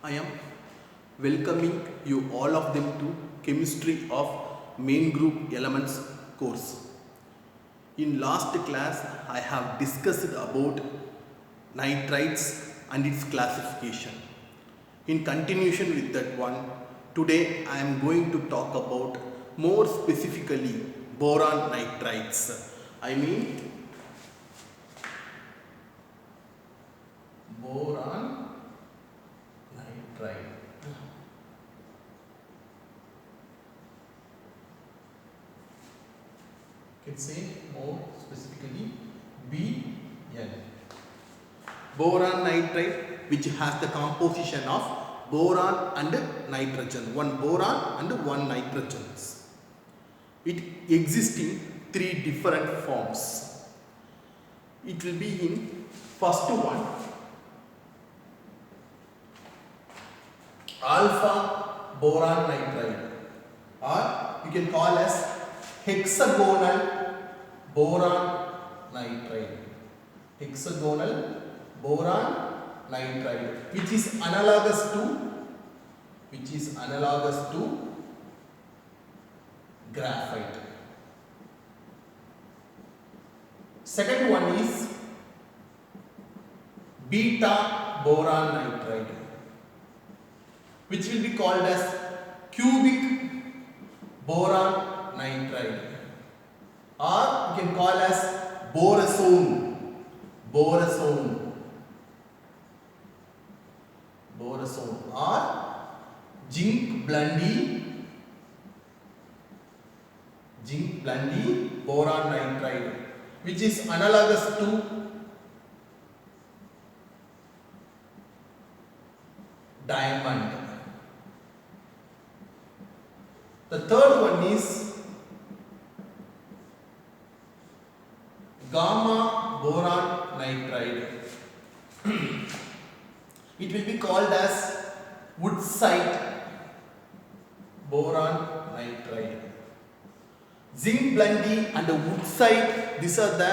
I am welcoming you all of them to Chemistry of Main Group Elements course. In last class, I have discussed about nitrites and its classification. In continuation with that one, today I am going to talk about more specifically boron nitrites. I mean boron nitride. You can say more specifically Bn. Boron nitride, which has the composition of boron and nitrogen, one boron and one nitrogens. It exists in three different forms. It will be in first one, alpha boron nitride, or you can call as hexagonal boron nitride. Hexagonal boron nitride, which is analogous to graphite. Second one is beta boron nitride, which will be called as cubic boron nitride, or you can call as borazone or zinc blende boron nitride, which is analogous to diamond. The third one is gamma boron nitride. It will be called as woodsite boron nitride. Zinc blende and woodsite, these are the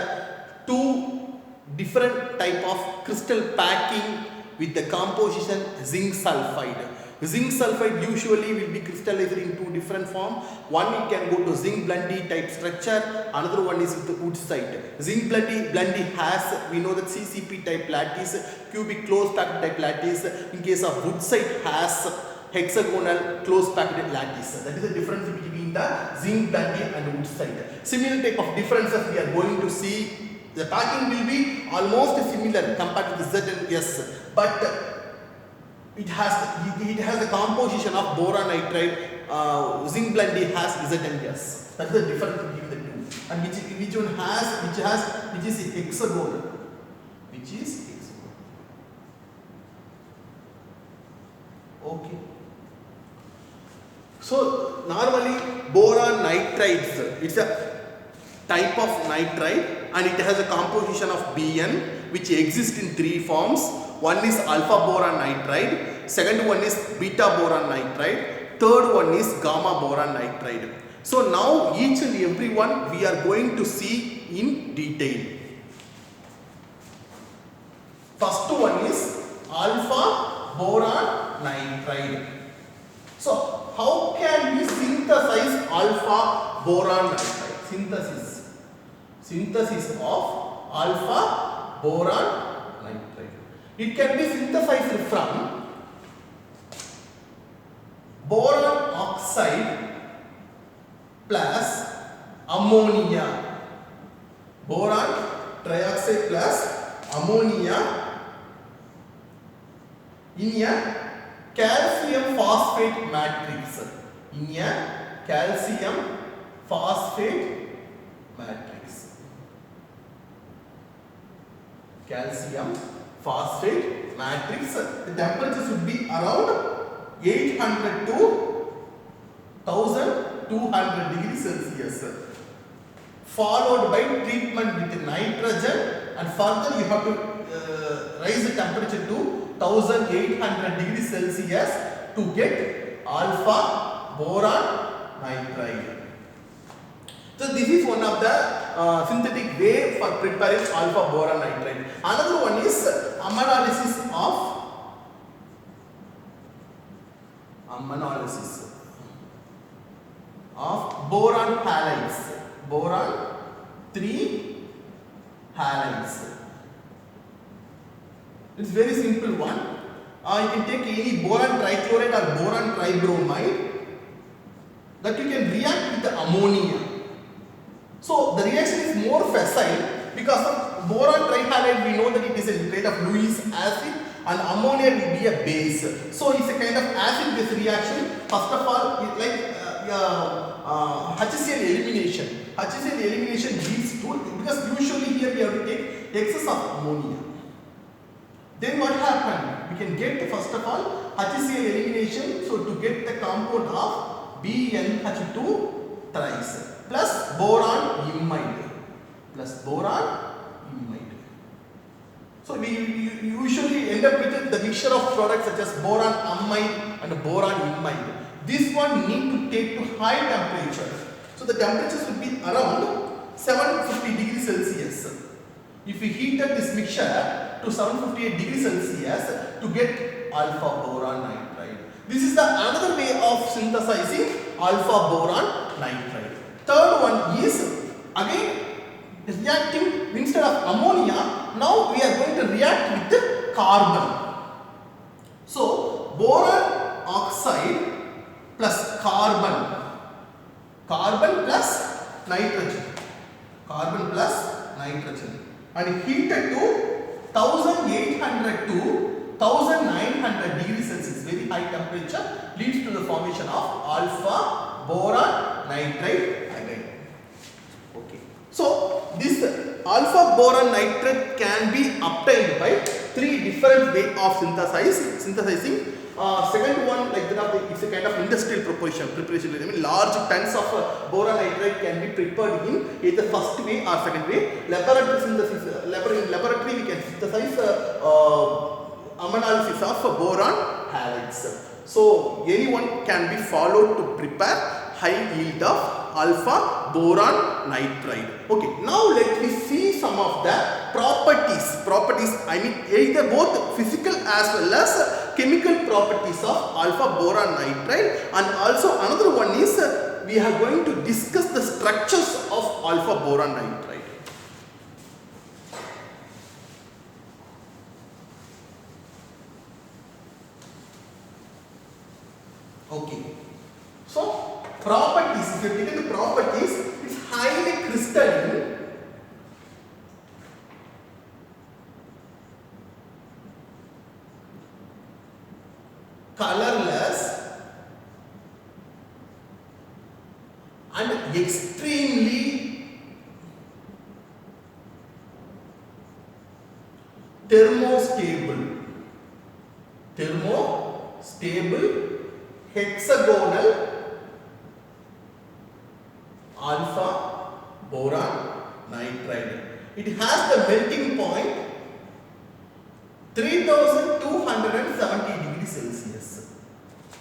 two different type of crystal packing with the composition zinc sulfide. Zinc sulfide usually will be crystallized in two different forms. One, it can go to zinc blende type structure, another one is with the woodsite. Zinc blende has, we know that CCP type lattice, cubic close packed type lattice. In case of woodsite has hexagonal close packed lattice. That is the difference between the zinc blende and woodsite. Similar type of differences we are going to see. The packing will be almost similar compared to the Z and S, but it has a composition of boron nitride. Zinc blende has Z and S. That's the difference between the two. And which is hexagonal. Okay. So normally boron nitrides, it's a type of nitride and it has a composition of Bn, which exists in three forms. One is alpha boron nitride, second one is beta boron nitride, third one is gamma boron nitride. So now each and every one we are going to see in detail. First one is alpha boron nitride. So how can we synthesize alpha boron nitride? Synthesis of alpha boron nitride. It can be synthesized from boron oxide plus ammonia. Boron trioxide plus ammonia in a calcium phosphate matrix. Calcium phosphate matrix. The temperature should be around 800 to 1200 degrees Celsius. Followed by treatment with nitrogen, and further you have to raise the temperature to 1800 degrees Celsius to get alpha boron nitride. So this is one of the synthetic way for preparing alpha boron nitride. Another one is analysis of ammonolysis of boron halides. Boron 3 halides. It's very simple one. You can take any boron trichloride or boron tribromide that you can react with the ammonia. So the reaction is more facile because of boron trihalide. We know that it is a grade of Lewis acid and ammonia will be a base. So it's a kind of acid base reaction. First of all, it's like HCl elimination. HCl elimination leads to, because usually here we have to take excess of ammonia. Then what happened? We can get first of all HCl elimination. So to get the compound of BNH2 thrice plus boron imide. So we usually end up with the mixture of products such as boron amide and boron imide. This one need to take to high temperature. So the temperatures will be around 750 degrees Celsius. If we heat up this mixture to 758 degrees Celsius to get alpha boron nitride. This is the another way of synthesizing alpha boron nitride. Third one is again reacting instead of ammonia. Now we are going to react with the carbon. So boron oxide plus carbon plus nitrogen, and heated to 1800 to 1900 degrees Celsius, very high temperature, leads to the formation of alpha boron nitride again. Okay. So this alpha boron nitride can be obtained by 3 different ways of synthesizing. Second one, like that, it's a kind of industrial preparation. I mean, large tons of boron nitride can be prepared in either first way or second way. Laboratory synthesis. In laboratory, we can synthesize ammonolysis of boron halides. So anyone can be followed to prepare high yield of alpha boron nitride. Okay, now let me see some of the properties. I mean either both physical as well as chemical properties of alpha boron nitride, and also another one is we are going to discuss the structures of alpha boron nitride. Okay, so properties, if you take the properties, it's highly crystalline, colorless, and extremely thermostable, hexagonal alpha boron nitride. It has the melting point 3270 degrees Celsius,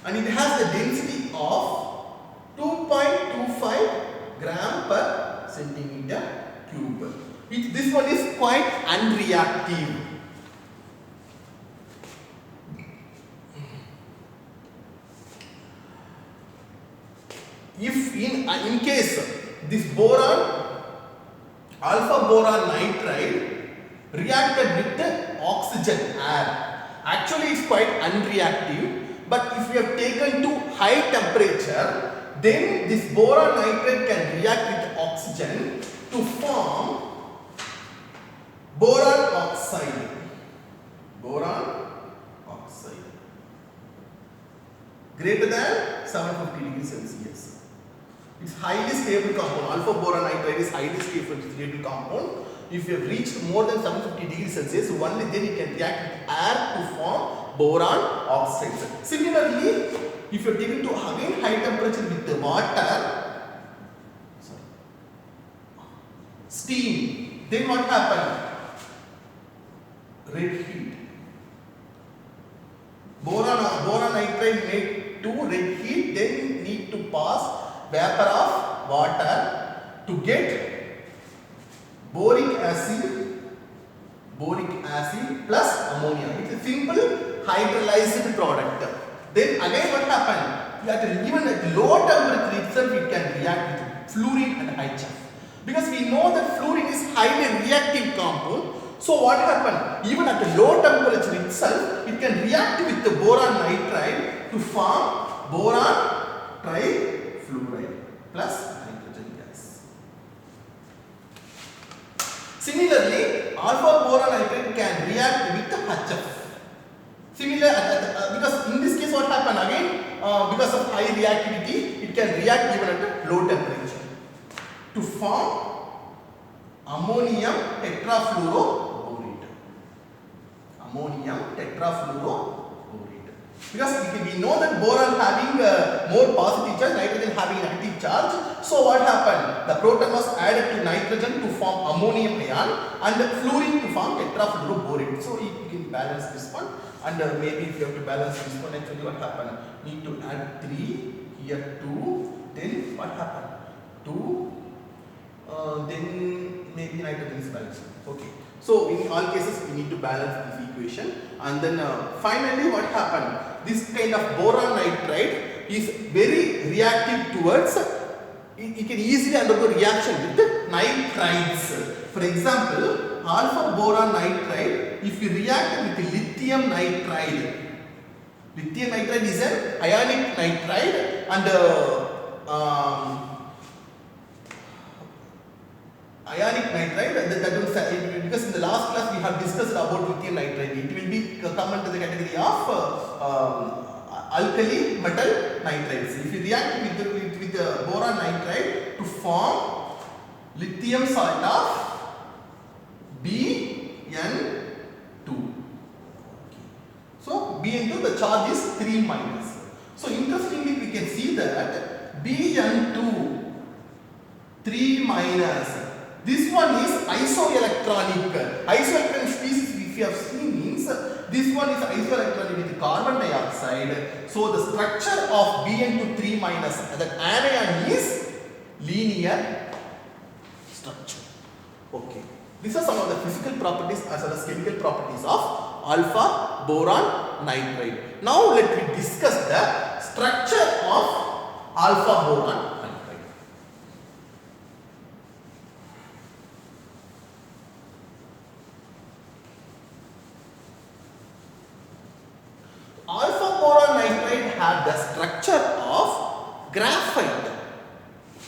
and it has the density of 2.25 gram per centimeter cube. This one is quite unreactive. If in case this alpha boron nitride reacted with the oxygen air, actually it's quite unreactive, but if we have taken to high temperature, then this boron nitride can react with oxygen to form boron oxide. Greater than 750 degrees Celsius. It's highly stable compound. Alpha boron nitride is highly stable compound. If you have reached more than 750 degrees Celsius, only then it can react with air to form boron oxides. Similarly, if you are taken to again high temperature with the water, steam, then what happens? Red heat. Boron nitride made to red heat, then need to pass vapor of water to get boric acid plus ammonia. It's a simple hydrolyzed product. Then again what happened? Even at low temperature itself it can react with fluorine and HF. Because we know that fluorine is highly reactive compound. So what happened? Even at a low temperature itself, it can react with the boron nitride to form boron trifluoride plus nitrogen gas. Similarly, alpha boron nitride can react with the HF. Because in this case what happened again, because of high reactivity, it can react even at a low temperature to form ammonium tetrafluoroborate. Ammonium tetrafluoroborate. Because we know that boron having more positive charge, nitrogen having a negative charge. So what happened? The proton was added to nitrogen to form ammonium ion and fluorine to form tetrafluoroborate. So you can balance this one. And maybe if you have to balance this one, actually what happened? Need to add 3, here 2, then what happened? 2, then maybe nitrogen is balanced. Okay. So in all cases we need to balance this equation. And then finally what happened? This kind of boron nitride is very reactive towards, it can easily undergo reaction with the nitrides. For example, alpha boron nitride, if you react with lithium nitride is an ionic nitride and ionic nitride, that will, because in the last class we have discussed about lithium nitride, it will be come into the category of alkali metal nitrides. If you react with the boron nitride to form lithium salt of Bn2. So Bn2, the charge is 3 minus. So interestingly we can see that Bn2 3 minus. This one is isoelectronic. Isoelectronic species, if you have seen, means this one is isoelectronic with carbon dioxide. So the structure of Bn2 3 minus, that anion is linear structure. Okay. These are some of the physical properties as well as chemical properties of alpha boron nitride. Now let me discuss the structure of alpha boron nitride. Alpha boron nitride have the structure of graphite.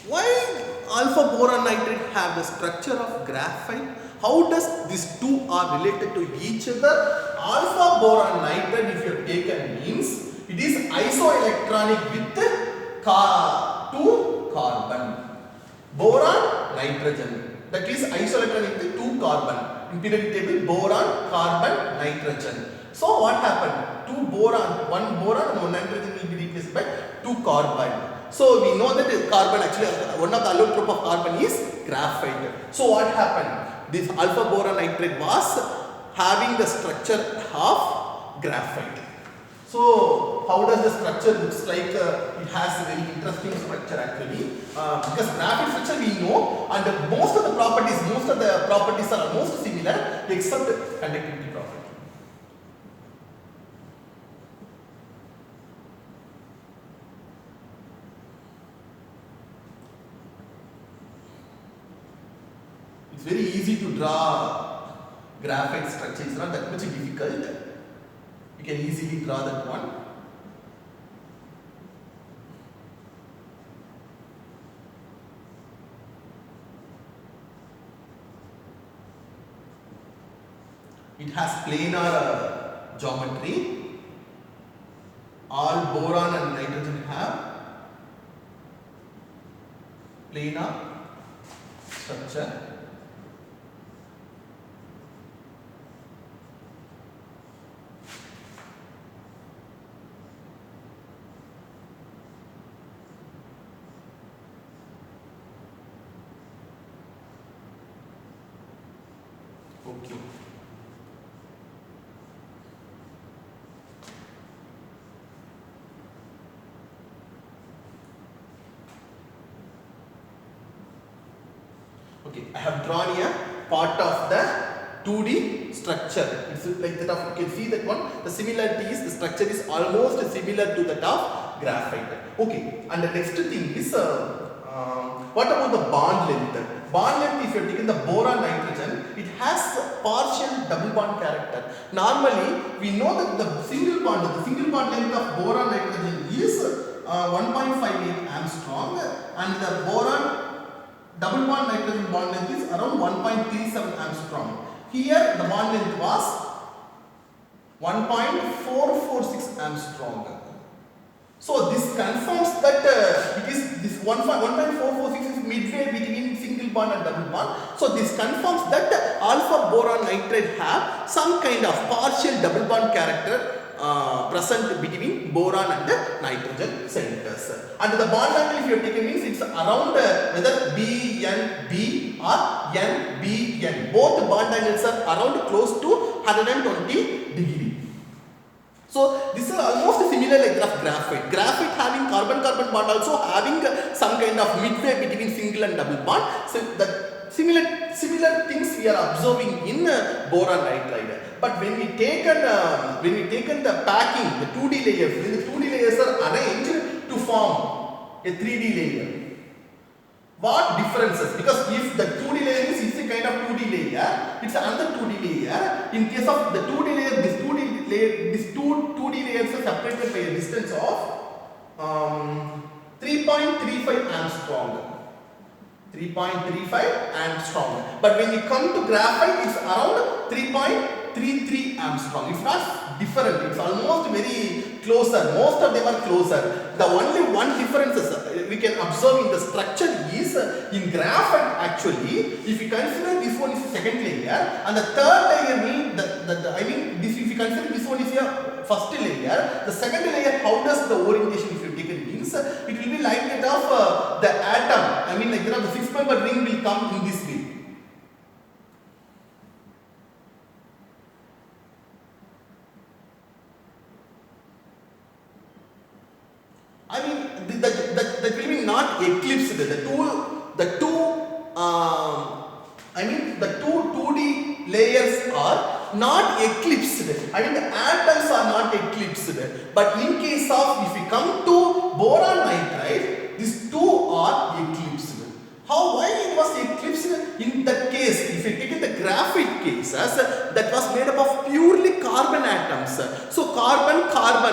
Why alpha boron nitride have the structure of graphite? How does these two are related to each other? Alpha boron nitride, if you have taken, means it is isoelectronic with 2 carbon. Boron nitrogen, that is isoelectronic with 2 carbon. In periodic table, boron, carbon, nitrogen. So what happened? 2 boron, 1 boron and 1 nitrogen will be replaced by 2 carbon. So we know that carbon, actually one of the allotrope of carbon is graphite. So what happened? This alpha boron nitride was having the structure of graphite. So how does the structure looks like? It has a very interesting structure actually. Because graphite structure we know, and most of the properties are almost similar except conductivity property. It's very easy to draw graphite structure. It's not that much difficult. You can easily draw that one. It has planar geometry. All boron and nitrogen have planar structure. Okay. Okay, I have drawn a part of the 2D structure. It's like that of, you can see that one. The similarity is the structure is almost similar to that of graphite. Okay, and the next thing is what about the bond length? Bond length, if you have taken the boron nitrogen, it has a partial double bond character. Normally, we know that the single bond length of boron nitrogen is 1.58 Armstrong, and the boron double bond nitrogen bond length is around 1.37 Armstrong. Here, the bond length was 1.446 Armstrong. So this confirms that it is this 1.446 is midway between single bond and double bond. So this confirms that alpha boron nitride have some kind of partial double bond character present between boron and nitrogen centers. And the bond angle, if you have taken, means it's around whether BNB or NBN. Both bond angles are around close to 120 degree. So this is almost similar like graphite. Graphite having carbon-carbon bond, also having some kind of midway between single and double bond. So the similar things we are observing in boron nitride. But when we taken the packing, the 2D layers, when the 2D layers are arranged to form a 3D layer. What differences? Because if the 2D layer is a kind of 2D layer, it's another 2D layer. In case of the 2D layer, these two 2D layers are separated by a distance of 3.35 Armstrong. 3.35 Armstrong. But when you come to graphite, it's around 3.33 Armstrong. It's not different. It's almost very closer. Most of them are closer. The only one difference we can observe in the structure is in graphite actually, if you consider this one is the second layer and the third layer means if you consider this one is your first layer, the second layer, how does the orientation if you take it means, it will be like that of the atom. Like the 6-member ring will come in this way. That will be not eclipsed. The two 2D layers are not eclipsed. The atoms are not eclipsed. But in case of, if we come to boron nitride, these two are eclipsed. Why it was eclipsed? In that case, if you take in the graphite cases, that was made up of purely carbon atoms. So carbon,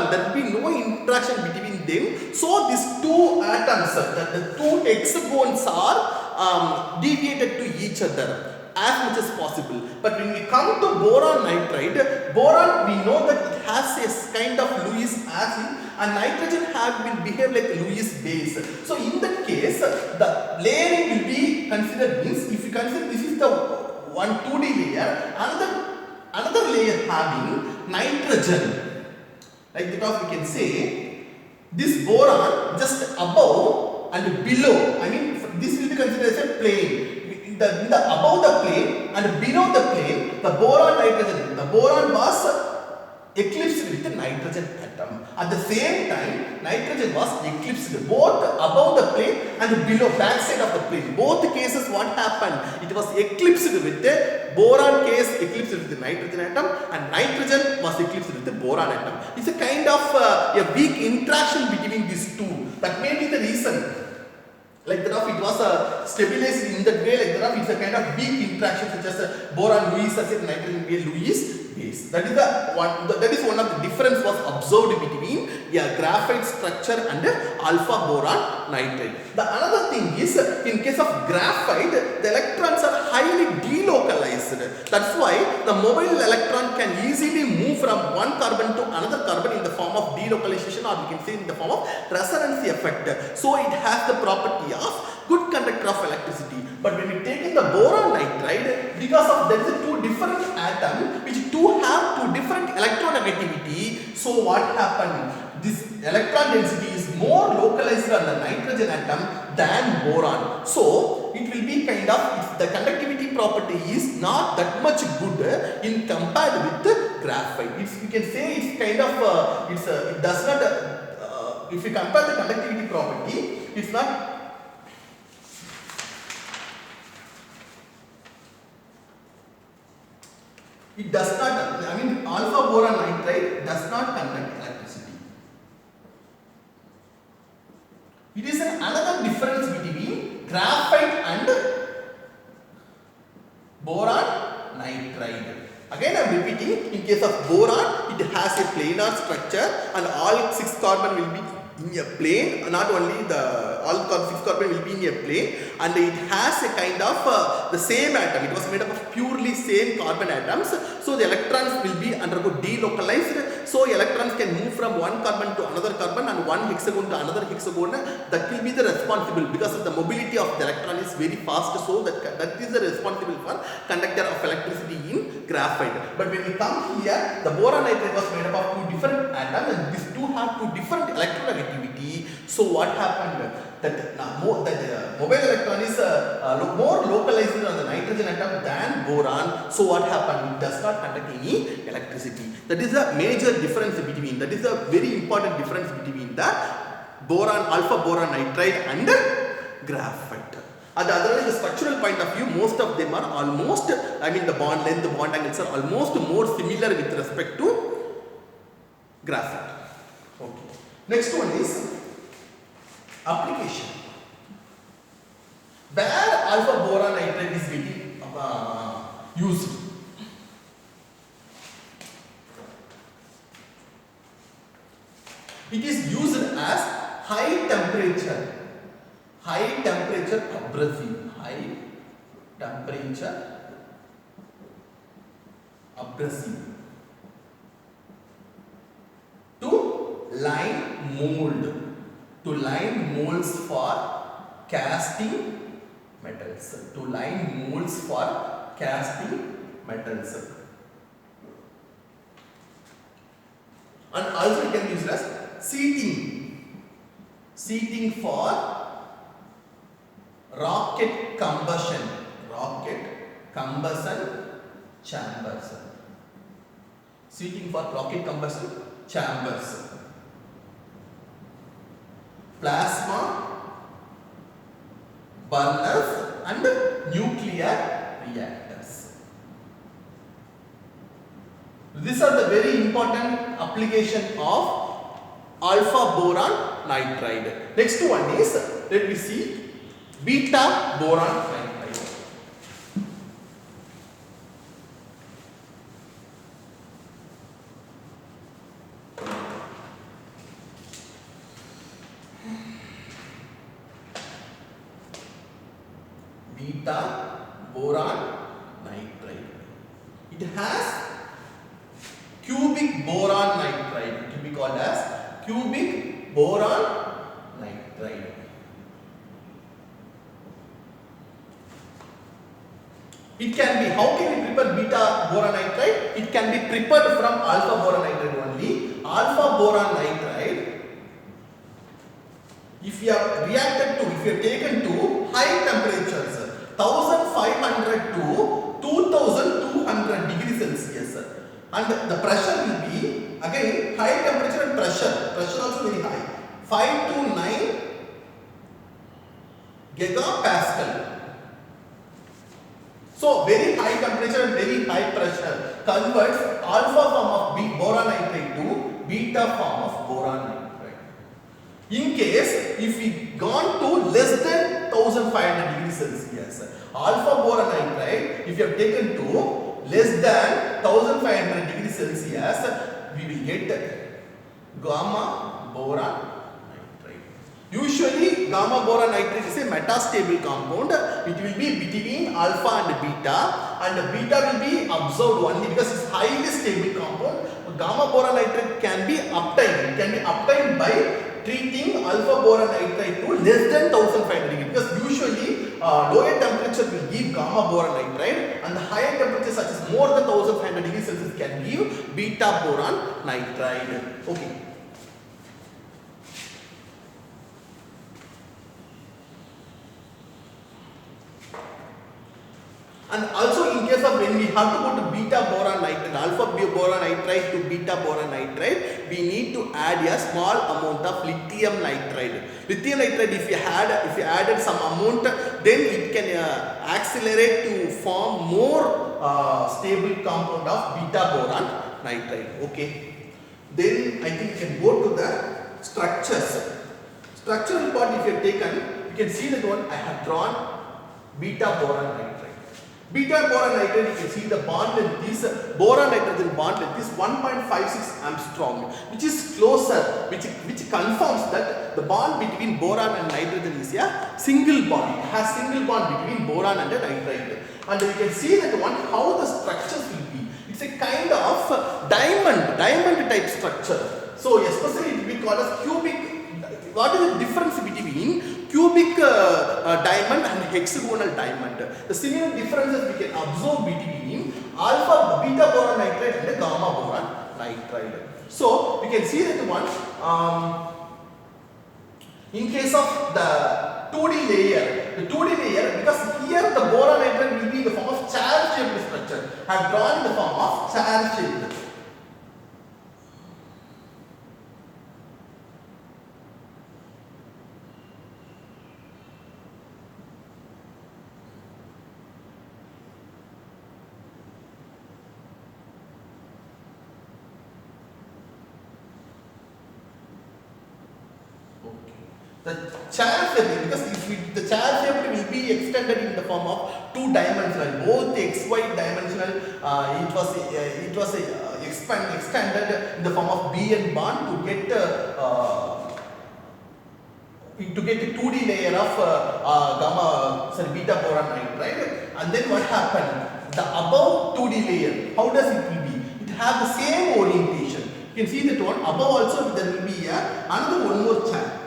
there will be no interaction between them. So these two atoms, the two hexagons are deviated to each other as much as possible. But when we come to boron nitride, boron we know that it has a kind of Lewis acid and nitrogen will behave like Lewis base. So in that case, the layering will be considered means, if you consider this is the one 2D layer, another layer having nitrogen. Like that we can say, this boron just above and below, this will be considered as a plane. Above the plane and below the plane, the boron nitrogen, the boron was eclipsed with the nitrogen atom. At the same time, nitrogen was eclipsed both above the plane and below, backside of the plane. Both cases what happened? It was eclipsed with the boron case, eclipsed with the nitrogen atom, and nitrogen was eclipsed with the boron atom. It's a kind of a weak interaction between these two. That may be the reason. Like that it was stabilized in that way, like that it's a kind of weak interaction such as boron Lewis acid, nitrogen Lewis base. That is one of the difference was observed between graphite structure and alpha boron nitride. The another thing is, in case of graphite, the electrons are highly delocalized. That's why the mobile electron can easily move from one carbon to another carbon in the form of delocalization, or we can say in the form of resonance effect. So it has the property of good conductor of electricity. But when we take in the boron nitride, because of there is two different atoms which have two different electronegativity, so what happened? This electron density is more localized on the nitrogen atom than boron. So it will be kind of, the conductivity property is not that much good in compared with the graphite. We can say it's kind of, it does not, if you compare the conductivity property, it's not. It does not, I mean alpha boron nitride does not conduct electricity. It is another difference between graphite and boron nitride. Again I am repeating, in case of boron it has a planar structure and all 6 carbon will be in a plane, not only all 6 carbon will be in a plane, and it has a kind of the same atom. It was made up of purely same carbon atoms, so the electrons will be undergo delocalized, so electrons can move from one carbon to another carbon and one hexagon to another hexagon. That will be the responsible, because of the mobility of the electron is very fast, so that is the responsible for conductor of electricity in graphite. But when we come here, the boron nitride was made up of 2 different atoms, and these 2 have 2 different electronegativity. So what happened? That mobile electron is more localized on the nitrogen atom than boron. So what happened? It does not conduct any electricity. That is a major difference between, that is a very important difference between the boron, alpha boron nitride and graphite. And otherwise, the structural point of view, most of them are almost, I mean the bond length, the bond angles are almost more similar with respect to graphite. Okay. Next one is application. Where alpha boron nitride is getting used? It is used as high temperature abrasive, to line molds for casting metals, and also it can be used as seating for rocket combustion chambers, plasma burners and nuclear reactors. These are the very important application of alpha boron nitride. Next one is, let me see, beta boron nitride. Beta boron nitride. It has cubic boron nitride. It will be called as cubic boron nitride. It can be, how can we prepare beta boron nitride? It can be prepared from alpha boron nitride only. Alpha boron nitride, if you have taken to high temperatures, 1500 to 2200 degrees Celsius, and the pressure will be, again, high temperature and pressure also very high, 5 to 9 gigapascal. So very high temperature and very high pressure converts alpha form of boron nitride to beta form of boron nitride. In case if we gone to less than 1500 degrees Celsius, alpha boron nitride, if you have taken to less than 1500 degrees Celsius, we will get gamma boron nitride. Usually gamma boron nitride is a metastable compound. It will be between alpha and beta will be absorbed only because it is highly stable compound. Gamma boron nitride can be obtained. It can be obtained by treating alpha boron nitride to less than 1500 degrees, because usually lower temperature will give gamma boron nitride and the higher temperature such as more than 1500 degrees Celsius can give beta boron nitride. Okay. And also in case of when we have to go to beta boron nitride, alpha boron nitride to beta boron nitride, we need to add a small amount of lithium nitride. Lithium nitride, if you added some amount then it can accelerate to form more stable compound of beta boron nitride. Okay. Then I think you can go to the structures. Structural part if you have taken, you can see that one I have drawn beta boron nitride. Beta boron nitride, you can see the bond length is boron nitrogen bond length is 1.56 Armstrong, which is closer, which confirms that the bond between boron and nitrogen is a single bond. It has single bond between boron and the nitride. And you can see that one how the structures will be. It's a kind of diamond type structure. So especially it will be called as cubic. What is the difference between cubic diamond and hexagonal diamond? The similar differences we can observe between alpha beta boron nitride and the gamma boron nitride. So we can see that one in case of the 2D layer, because here the boron nitride will be in the form of chair shaped structure. I have drawn in the form of chair shaped. The chair shape, because if the chair shape will be extended in the form of two dimensional, both xy dimensional. It was extended in the form of BN bond to get a 2D layer of beta boron nitride. And then what happened? The above 2D layer, how does it will be? It have the same orientation. You can see that one above also there will be another one more chair.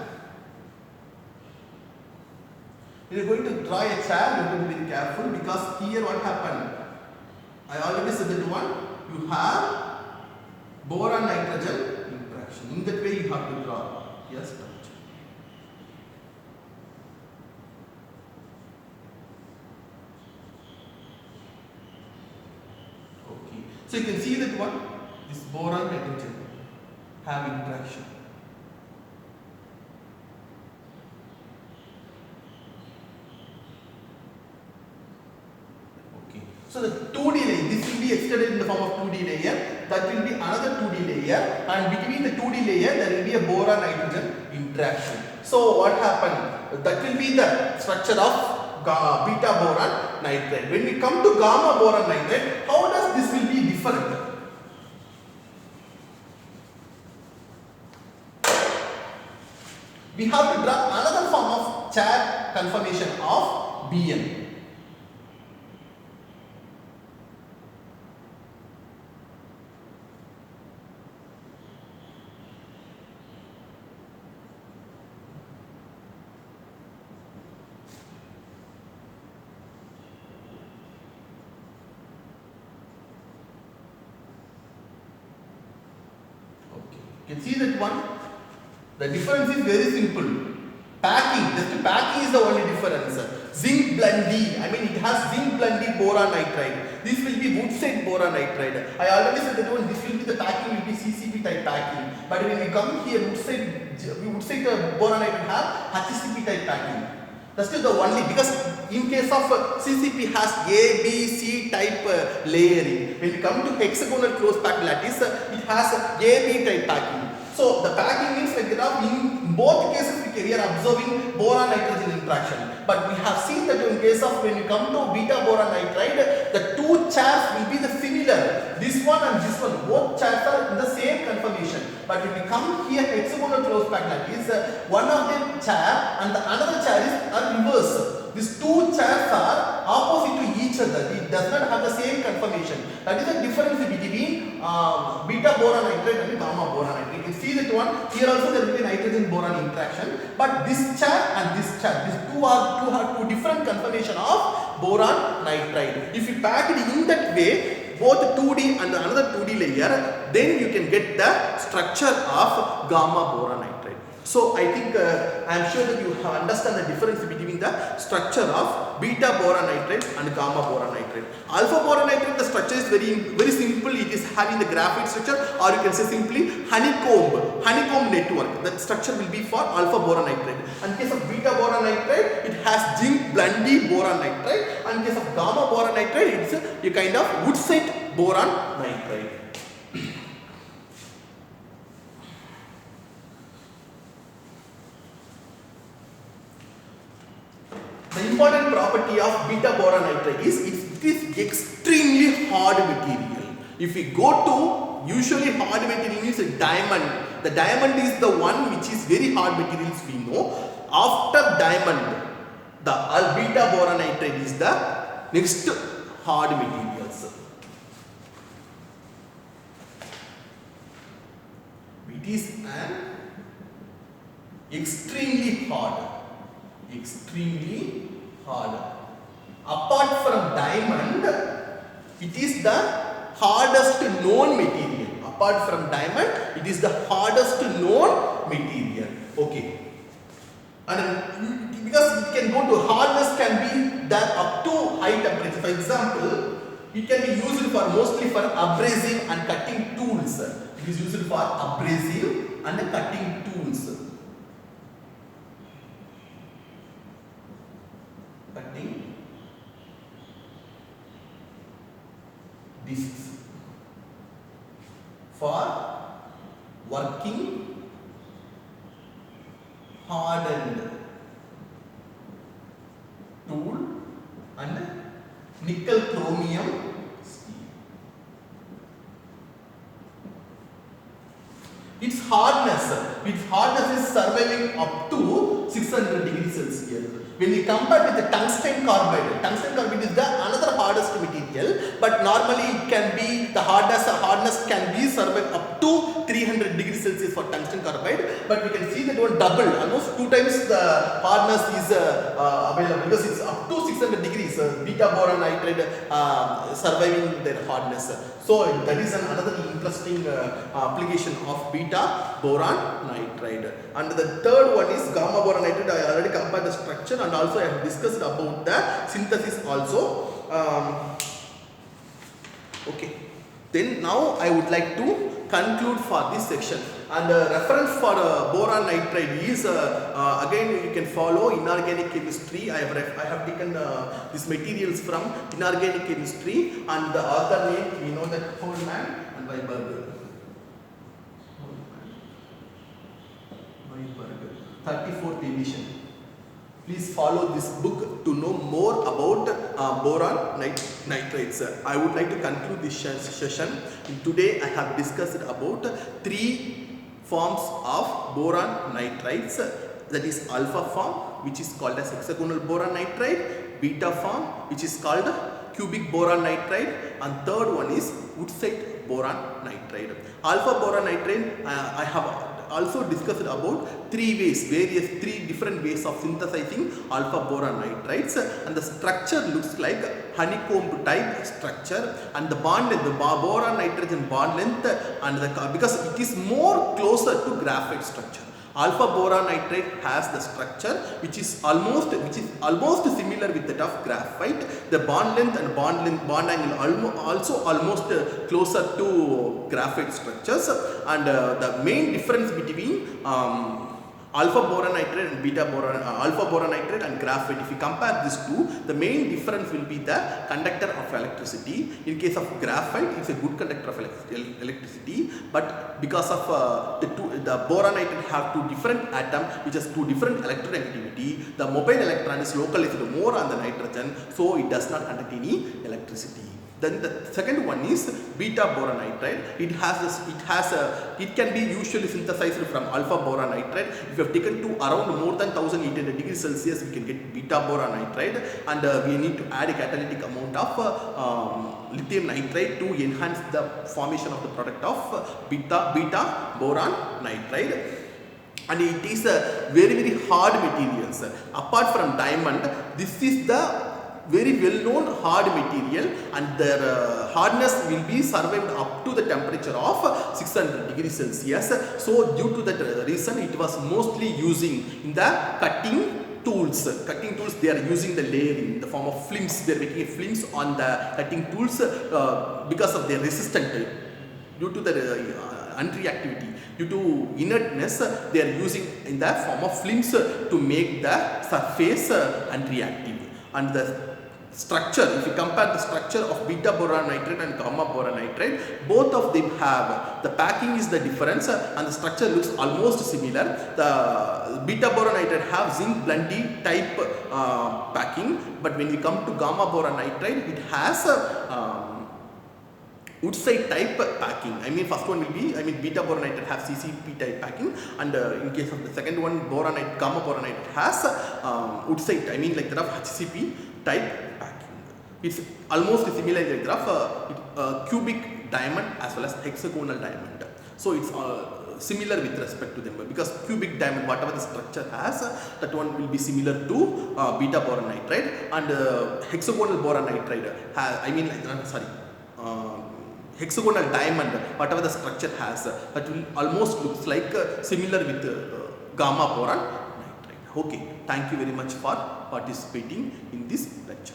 You are going to draw a chair, you have to be very careful, because here what happened? I already said that one, you have boron nitrogen interaction. In that way you have to draw a structure. Okay. So you can see that one, this boron nitrogen have interaction. So the 2D layer, this will be extended in the form of 2D layer, that will be another 2D layer, and between the 2D layer there will be a boron nitrogen interaction. So what happened? That will be the structure of beta boron nitride. When we come to gamma boron nitride, how does this will be different? We have to draw another form of chair conformation of BN. You can see that one. The difference is very simple. Packing, just packing is the only difference. Zinc blending, I mean it has zinc blending boron nitride. This will be woodside boron nitride. I already said that one, this will be the packing will be CCP type packing. But when we come here, woodside boron nitride have HCP type packing. That's still the only, because in case of CCP has A, B, C type layering. When we come to hexagonal close packed lattice, it has A, B type packing. So the packing means like in both cases we are observing boron nitrogen interaction. But we have seen that in case of when you come to beta boron nitride, the two chairs will be the similar. This one and this one, both chairs are in the same conformation. But when we come here hexagonal close packed lattice, one of them chair and the another chair is reverse. These two chairs are opposite to each other. It does not have the same conformation. That is the difference between beta boron nitride and gamma boron nitride. You can see that one. Here also there will be nitrogen boron interaction. But this chair and this chair, these two have two different conformation of boron nitride. If you pack it in that way, both 2D and another 2D layer, then you can get the structure of gamma boron nitride. So I think I am sure that you understand the difference between the structure of beta boron nitride and gamma boron nitride. Alpha boron nitride, the structure is very simple. It is having the graphite structure, or you can say simply honeycomb network. That structure will be for alpha boron nitride. And in case of beta boron nitride, it has zinc blende boron nitride. And in case of gamma boron nitride, it's a kind of woodsite boron nitride. The important property of beta boron nitride is it is extremely hard material. If we go to usually hard material is a diamond. The diamond is the one which is very hard materials we know. After diamond, the beta boron nitride is the next hard materials. It is an extremely hard. Apart from diamond, it is the hardest known material. Apart from diamond, it is the hardest known material. Okay. And because it can go to hardness, can be that up to high temperature. For example, it can be used for mostly for abrasive and cutting tools. It is used for abrasive and cutting tools. Cutting discs for working hardened tool and nickel chromium steel. Its hardness is surviving up to 600 degrees Celsius. When we compare with the tungsten carbide is the another hardest material, but normally it can be the hardness can be survive up to 300 degrees Celsius for tungsten carbide, but we can see that one double, almost 2 times the hardness is available, because it's up to 600 degrees beta boron nitride surviving their hardness. So that is another interesting application of beta boron nitride. And the third one is gamma boron nitride. I already compared the structure, and also I have discussed about the synthesis also. Okay. Then now I would like to conclude for this section. And reference for boron nitride is again you can follow inorganic chemistry. I have taken these materials from inorganic chemistry, and the author name we know that Holman and Weiberger. 34th edition. Please follow this book to know more about boron nitrides. I would like to conclude this session. Today I have discussed about 3 forms of boron nitrides. That is alpha form, which is called as hexagonal boron nitride, beta form, which is called cubic boron nitride, and third one is woodsite boron nitride. Alpha boron nitride I have also discussed about 3 different ways of synthesizing alpha boron nitrides, and the structure looks like honeycomb type structure, and the bond length, the boron nitrogen bond length, and because it is more closer to graphite structure. Alpha boron nitride has the structure which is almost similar with that of graphite. The bond length and bond angle also almost closer to graphite structures, and the main difference between alpha boron nitride and beta boron, alpha boron nitride and graphite, if you compare these two, the main difference will be the conductor of electricity. In case of graphite, it's a good conductor of electricity, but because of the boron nitride have 2 different atoms which has 2 different electronegativity, the mobile electron is localized more on the nitrogen, so it does not conduct any electricity. Then the second one is beta boron nitride. It can be usually synthesized from alpha boron nitride. If you have taken to around more than 1800 degrees Celsius, we can get beta boron nitride, and we need to add a catalytic amount of lithium nitride to enhance the formation of the product of beta boron nitride. And it is a very hard materials. Apart from diamond, this is the very well known hard material, and their hardness will be survived up to the temperature of 600 degrees Celsius. So due to that reason, it was mostly using in the cutting tools, cutting tools, they are using the layering in the form of films. They are making films on the cutting tools because of their resistance due to the unreactivity, due to inertness. They are using in the form of films to make the surface unreactive. And the structure, if you compare the structure of beta boron nitride and gamma boron nitride, both of them have, the packing is the difference and the structure looks almost similar. The beta boron nitride have zinc blended type packing, but when we come to gamma boron nitride, it has Woodside type packing. I mean, first one will be, beta boronite have CCP type packing, and in case of the second one, boronite, gamma boronite has Woodside, like that of HCP type packing. It's almost similar in the graph, cubic diamond as well as hexagonal diamond. So it's similar with respect to them, because cubic diamond, whatever the structure has, that one will be similar to beta boron nitride, and hexagonal boron nitride has, hexagonal diamond, whatever the structure has, that will almost looks like similar with gamma boron nitride. Okay, thank you very much for participating in this lecture.